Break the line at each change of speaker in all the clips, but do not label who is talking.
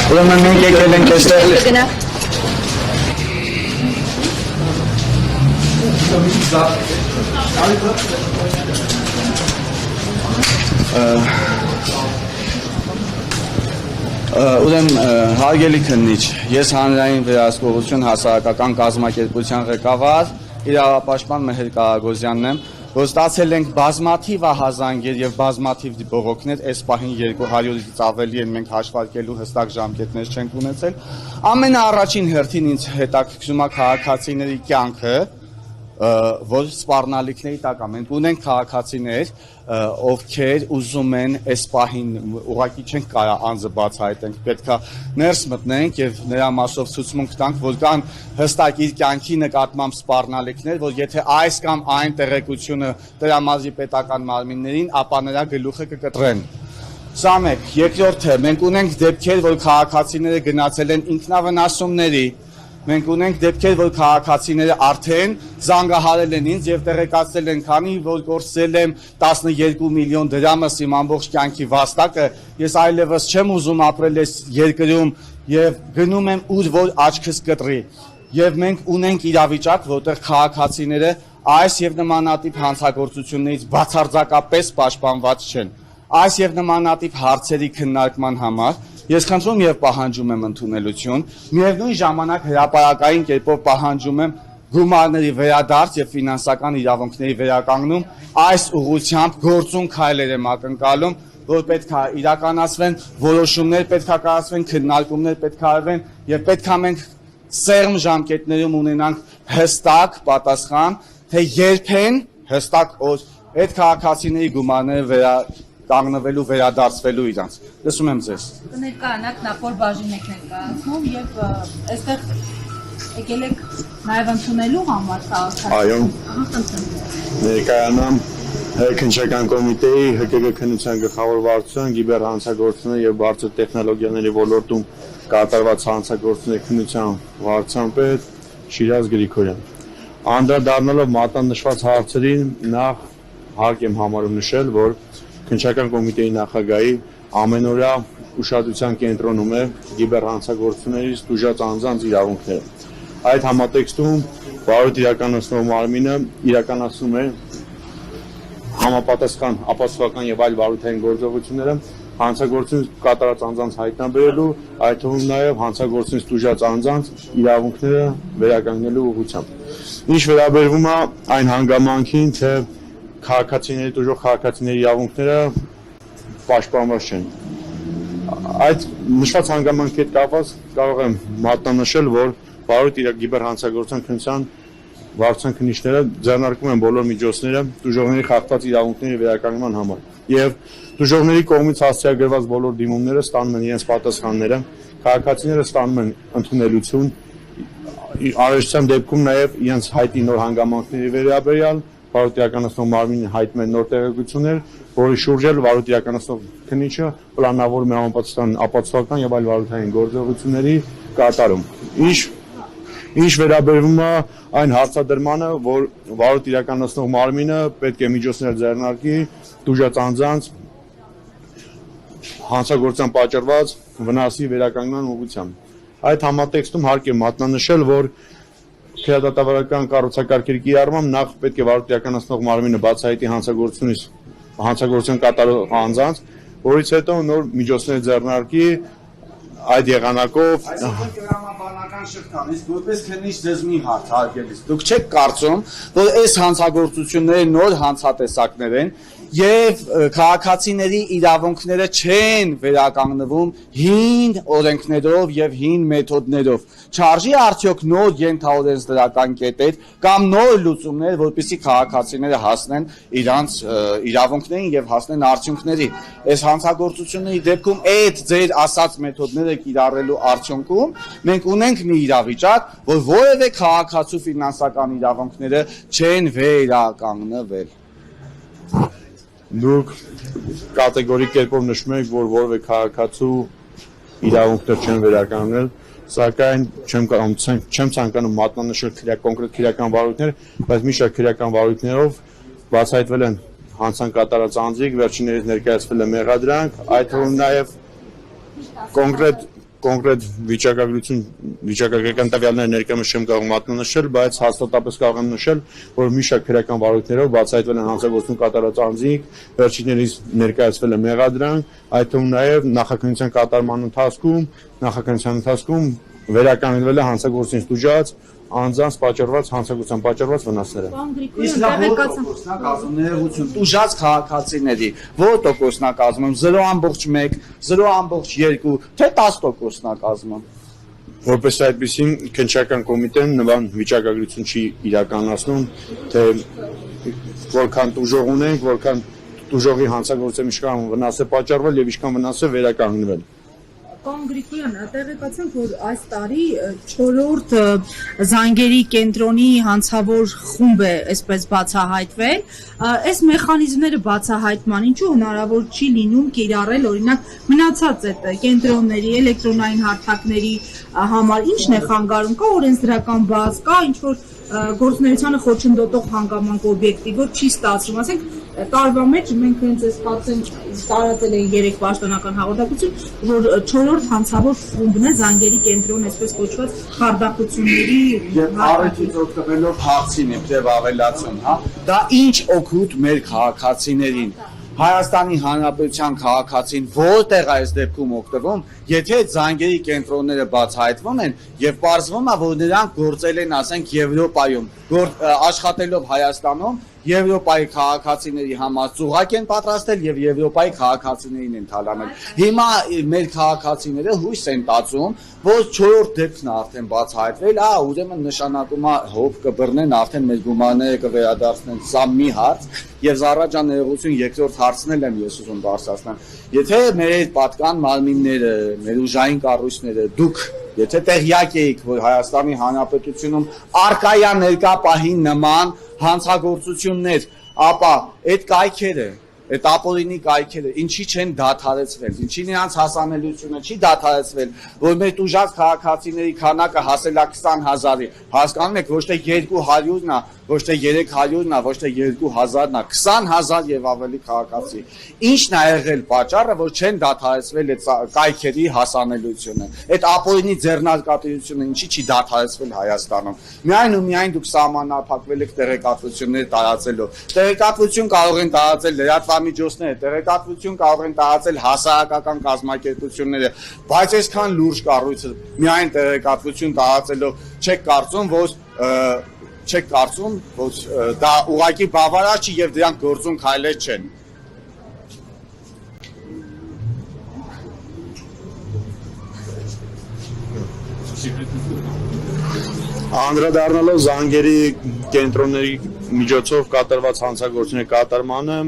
Ուրեմն մենք եկել ենք այստեղ Ուրեմն հարգելի քննիչ, ես հանրային վերահսկողություն հասարակական կազմակերպության ղեկավար իրավապաշտպան Մեհեր Կարագոզյանն եմ, որ ստացել ենք բազմաթիվ ահազանգեր եւ բազմաթիվ բողոքներ, այս պահին 200-ից ավելի են մենք հաշվարկելու հստակ ժամկետներ չենք ունեցել։ Ամենաառաջին հերթին ինձ հետաքրքրում է քաղաքացիների կյանքը, որ սպառնալիքների տակ է։ Մենք ունենք քաղաքացիներ, ովքեր ուզում են այս պահին ուղղակի չենք կարող անձը բացահայտենք, պետքա ներս մտնենք եւ նրա մասով ցուցմունք տանք, որ կան հստակ իր կյանքի նկատմամբ սպառնալիքներ, որ եթե այս կամ այն տեղեկությունը տրամադրի պետական մարմիններին, ապա նրա գլուխը կկտրեն։ Սա մեկ, երկրորդը, մենք ունենք դեպքեր, որ քաղաքացիները գնացել են ինքնավնասումների, մենք ունենք դեպքեր, որ քաղաքացիները արդեն զանգահարել են ինձ եւ տեղեկացել են, քանի որ կորցրել եմ 12 միլիոն դրամս իմ ամբողջ կյանքի վաստակը, ես այլևս չեմ ուզում ապրել այս երկրում եւ գնում եմ ուր որ աչքս կտրի։ Եվ մենք ունենք իրավիճակ, որտեղ քաղաքացիները այս եւ նմանատիպ հանցագործություններից բացարձակապես պաշտպանված չեն։ Այս եւ նմանատիպ հարցերի քննարկման համար ես խնդրում եւ պահանջում եմ ընդունելություն, միևնույն ժամանակ հրապարակային կերպով պահանջում եմ գումարների վերադարձ եւ ֆինանսական իրավունքների վերականգնում, այս ուղղությամբ գործուն քայլեր եմ ակնկալում, որ պետք է իրականացվեն որոշումներ, պետք է կայացվեն քննարկումներ, պետք է արվեն եւ պետք է մենք սերմ ժամկետներում ունենանք հստակ պատասխան, թե երբեն հստակ այդ քաղաքացիների գումարները կանգնվելու վերադարձվելու իրանց։ Լսում եմ ձեզ։
Կներկայանաք նախոր բաժին եք ներկայացնում եւ այստեղ եկել եք նաեւ ընդունելու համար քաղաքացի։
Այո։ Ներկայանամ քննչական կոմիտեի ՀԿԳ քննության գլխավոր վարչության գիբեր հանցագործությունների եւ բարձր տեխնոլոգիաների ոլորտում կատարված հանցագործությունների քննության վարչության պետ Շիրազ Գրիգորյան։ Անդրադառնալով մատնանշված հարցերին նախ հարկ եմ համարում նշել, որ քննչական կոմիտեի նախագահի ամենօրյա ուշադրության կենտրոնում է գիբերհանցագործություններից տուժած անձանց իրավունքները։ Այդ համատեքստում վարույթ իրականացնող մարմինը իրականացնում է համապատասխան ապացուցողական եւ այլ վարույթային գործողությունները հանցագործություն կատարած անձանց հայտնաբերելու, այդ թվում նաեւ հանցագործությունից տուժած անձանց իրավունքները վերականգնելու ուղղությամբ։ Ինչ վերաբերվում է այն հանգամանքին, թե քաղաքացիների տուժող քաղաքացիների իրավունքները պաշտպանված չեն։ Այդ նշված հանգամանքի հետ կապված կարող եմ մատնանշել, որ վարույթ գիբերհանցագործության քննության վարչության քննիչները ձեռնարկում են բոլոր միջոցները տուժողների խախտված իրավունքների վերականգնման համար եւ տուժողների կողմից հասցեագրված բոլոր դիմումները ստանում են իրենց պատասխանները, քաղաքացիները ստանում են ընդունելություն, անհրաժեշտության դեպքում նաեւ իրենց հայտի նոր հանգամանքների վերաբերյալ վարույթ իրականացնող մարմինը հայտնում է նոր տեղեկություններ, որի շուրջ էլ վարույթ իրականացնող քննիչը պլանավորում է համապատասխան ապացուցողական եւ այլ վարույթային գործողությունների կատարում։ Ինչ վերաբերվում է այն հարցադրմանը, որ վարույթ իրականացնող մարմինը պետք է միջոցներ ձեռնարկի տուժած անձանց հանցագործության պատճառված վնասի վերականգնման ուղղությամբ։ Այդ համատեքստում հարկ է մատնանշել, որ քրեադատավարական կառուցակարգերի կիրառմամբ նախ պետք է վարույթ իրականացնող մարմինը բացահայտի հանցագործություն կատարող անձանց, որից հետո նոր միջոցներ ձեռնարկի այդ եղանակով
տրամաբանական շղթան, իսկ որպես քննիչ ձեզ մի հարց հարգելիս, դուք չեք կարծում, որ այս հանցագործությունները նոր հանցատեսակներ են եւ քաղաքացիների իրավունքները չեն վերականգնվում հին օրենքներով եւ հին մեթոդներով։ Չարժի արդյոք նոր ենթաօրենսդրական կետեր կամ նոր լուծումներ, որպեսզի քաղաքացիները հասնեն իրանց իրավունքներին եւ հասնեն արդյունքների։ Այս հանցագործությունների դեպքում այդ ձեր ասած մեթոդները կիրառելու արդյունքում մենք ունենք մի իրավիճակ, որ որևէ քաղաքացու ֆինանսական իրավունքները չեն վերականգնվել։
Դուք կատեգորիկ կերպով նշում եք, որ որևէ քաղաքացու իրավունքներ չեն վերականգնել, սակայն չեմ ցանկանում մատնանշել կոնկրետ քրեական վարույթներ, բայց մի շարք քրեական վարույթներով բացահայտվել են հանցանք կատարած անձիկ, վերջիններիս ներկայացվել է մեղադրանք, այդ թվում նաև կոնկրետ վիճակագրական տվյալներ ներկայումս չեմ կարող մատնանշել, բայց հաստատապես կարող եմ նշել, որ մի շարք քրեական վարույթներով բացահայտվել են հանցագործություն կատարած անձինք, վերջիններիս ներկայացվել է մեղադրանք, այդ թվում նաև նախաքննության կատարման ընթացքում վերականգնվել է հանցագործությունից տուժած անձանց հանցագործության պատճառված վնասները։
Պարոն Գրիգորյան,
Ներողություն, տուժած քաղաքացիների ո՞ր տոկոսն է կազմում 0.1, 0.2, թե 10%-ն է կազմում։
Որպես այդպեսին քննչական կոմիտեն նման վիճակագրություն չի իրականացնում, թե որքան տուժող ունենք, որքան տուժողի հանցագործության ինչքան վնաս է պատճառվել եւ ինչքան վնաս է վերականգնվել։
Պարոն Գրիգորյան, տեղեկացանք, որ այս տարի 4-րդ զանգերի կենտրոնի հանցավոր խումբ է այսպես բացահայտվել։ Այս մեխանիզմները բացահայտման ինչու հնարավոր չի լինում կիրառել օրինակ մնացած այդ կենտրոնների, էլեկտրոնային հարթակների համար ինչ է խանգարում, կա օրենսդրական բազ, կա ինչ որ գործունեությանը խոչընդոտող հանգամանք օբյեկտի, որ չի ստացվում, ասենք տարվա մեջ մենք հենց այս փաստեն տարածել են 3 պաշտոնական հաղորդակցություն, որ 4-րդ հանցավոր խումբն է զանգերի կենտրոն այսպես կոչված խարդախությունների
Եվ առիթից օգտվելով հարցին իբրև ավելացում, հա, դա ինչ օգուտ մեր քաղաքացիներին Հայաստանի Հանրապետության քաղաքացին որտեղ այս դեպքում օգտվում, եթե զանգերի կենտրոնները բացահայտվում են եւ պարզվում է, որ նրանք գործել են, ասենք, Եվրոպայում, աշխատելով Հայաստանում, Եվրոպայի քաղաքացիների համար ծուղակ են պատրաստել եւ Եվրոպայի քաղաքացիներին են թալանել։ Հիմա մեր քաղաքացիները հույս են տածում, որ 4-րդ դեպքն է արդեն բացահայտվել, ուրեմն նշանակում է հոբ կբռնեն, արդեն մեր գումարները կվերադարձնեն, սա մի հարց, եւ Զառաջան ներողություն երկրորդ հարցն եմ ես ուզում բարձրացնել։ Եթե մեր այդ պատկան մարմինները, մեր ուժային կառույցները, դուք եթե տեղյակ եք, որ Հայաստանի Հանրապետությունում արկայա ներկա պահին նման հանցագործություններ, ապա այդ կայքերը, այդ ապօրինի կայքերը ինչի չեն դադարեցվել, ինչի նրանց հասանելիությունը չի դադարեցվել, որ մեր տուժած քաղաքացիների քանակը հասել է 20,000-ի, հասկանում եք, ոչ թե 200-ն է, ոչ թե 300-ն է, ոչ թե 2,000-ն է, 20,000 եւ ավելի քաղաքացի։ Ինչն է եղել պատճառը, որ չեն դադարեցվել այդ կայքերի հասանելիությունը, այդ ապօրինի ձեռնարկատիրությունը ինչի չի դադարեցվել Հայաստանում։ Միայն ու միայն դուք սահմանափակվել եք տեղեկատվություններ տարածելով։ Տեղեկատվություն կարող են տարածել լրատվամիջոցները, տեղեկատվություն կարող են տարածել հասարակական կազմակերպությունները, բայց այսքան լուրջ կառույցը միայն տեղեկատվություն տարածելով չեք կարծում, որ դա ուղղակի բավարար չի եւ դրանք գործուն քայլեր չեն։
Անդրադառնալով զանգերի կենտրոնների միջոցով կատարված հանցագործությունների կատարմանը,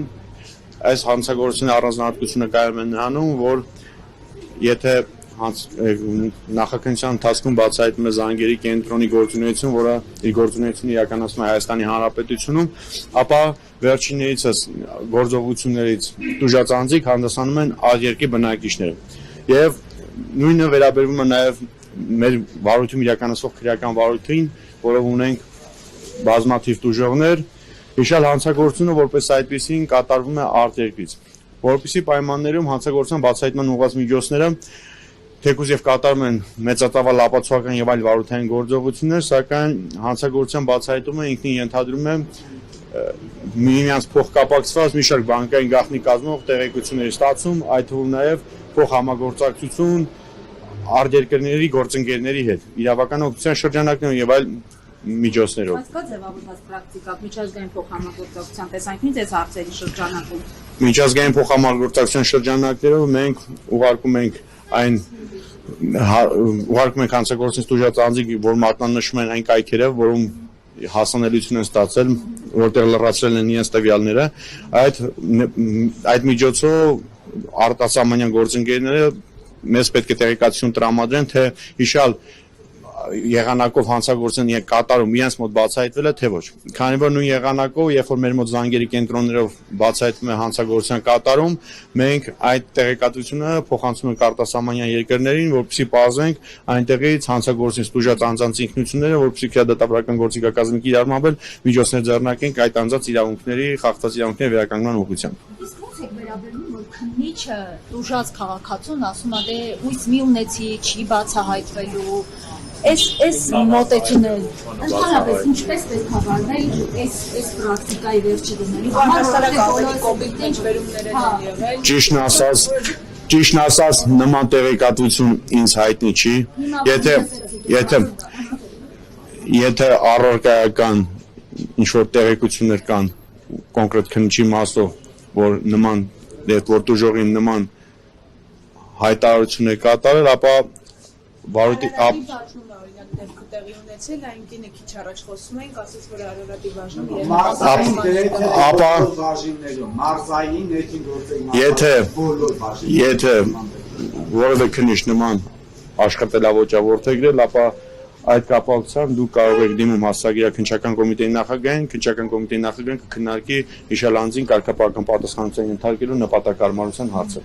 այս հանցագործությունների առանձնահատկությունը կայանում է նրանում, որ եթե նախաքննության ընթացքում բացահայտվում է զանգերի կենտրոնի գործունեություն, որը իր գործունեությունը իրականացնում է Հայաստանի Հանրապետությունում, ապա վերջիններից գործողություններից տուժած անձինք հանդիսանում են արտերկրի բնակիչները։ Եվ նույնը վերաբերվում է նաև մեր վարույթում իրականացվող քրեական վարույթին, որով ունենք բազմաթիվ տուժողներ, հիշալ հանցագործությունը որպես այդպեսին կատարվում է արտերկրից։ Որպեսզի պայմաններում հանցագործության բացահայտման ուղղված միջոցները թեկուզ եւ կատարում են մեծատավալ ապացուցական եւ այլ վարույթային գործողություններ, սակայն հանցագործության բացահայտումը ինքնին ենթադրում է միմյանց փոխկապակցված մի շարք բանկային գաղտնի կազմող տեղեկությունների ստացում, այդ թվում նաեւ փոխհամագործակցություն արտերկրների գործընկերների հետ, իրավական օգնության շրջանակներում եւ այլ միջոցներով։
Բայց կա ձևավորված պրակտիկա միջազգային փոխհամագործակցության տեսանկյունից այս հարցերի շրջանակում։
Միջազգային փոխհամագործակցության շրջանակներով մենք ուղարկում ենք հանցագործությունից տուժած անձինք, որ մատնանշում են այն կայքերը, որում հասանելիություն են ստացել, որտեղ լրացրել են իրենց տվյալները, այդ միջոցով արտասահմանյան գործընկերները մեզ պետք է տեղեկատվություն տրամադրեն, թե հիշալ եղանակով հանցագործության կատարում իրենց մոտ բացահայտվել է, թե ոչ։ Քանի որ նույն եղանակով, երբ որ մեր մոտ զանգերի կենտրոններով բացահայտվում է հանցագործության կատարում, մենք այդ տեղեկատվությունը փոխանցում ենք արտասահմանյան երկրներին, որպեսզի պարզենք այնտեղից հանցագործությունից տուժած անձանց ինքնությունները, որպեսզի քրեադատաբարական գործիքակազմի կիրառմաբել միջոցներ ձեռնարկենք այդ անձանց իրավունքների, խախտված իրավունքների վերականգնման ուղղությամբ։
Իսկ ո՞նց եք վերաբերվում, որ քննիչը դուժած քաղաքացուն ասում է դե ույս մի ունեցի չի բացահայտվելու այս մոտեցումները ընդհանրապես ինչպես պետք է վարվել այս պրակտիկայի վերջի դնելու
Համարսարակ ավելի կոմպետենտ վերումներ են եղել։
Ճիշտն ասած նման տեղեկատվություն ինձ հայտնի չի, եթե առարկայական ինչ-որ տեղեկություններ կան կոնկրետ քննիչի մասով, որ նման որ դուժողին նման հայտարարություն է կատարել, ապա վարույթի
Տեղի ունեցել, այն կինը քիչ առաջ խոսում ենք, ասես որ Արարատի բաժնում
մարզային ներքին գործերի
եթե որևէ քննիչ նման աշխատելավոճավորթեգրել, ապա այդ կապակցությամբ դուք կարող եք դիմում հասարակական կոմիտեի նախագահին, քննչական կոմիտեի նախագահին կքննարկի հիշյալ անձին կարգապահական պատասխանատվության ենթարկելու նպատակարարության հարցը։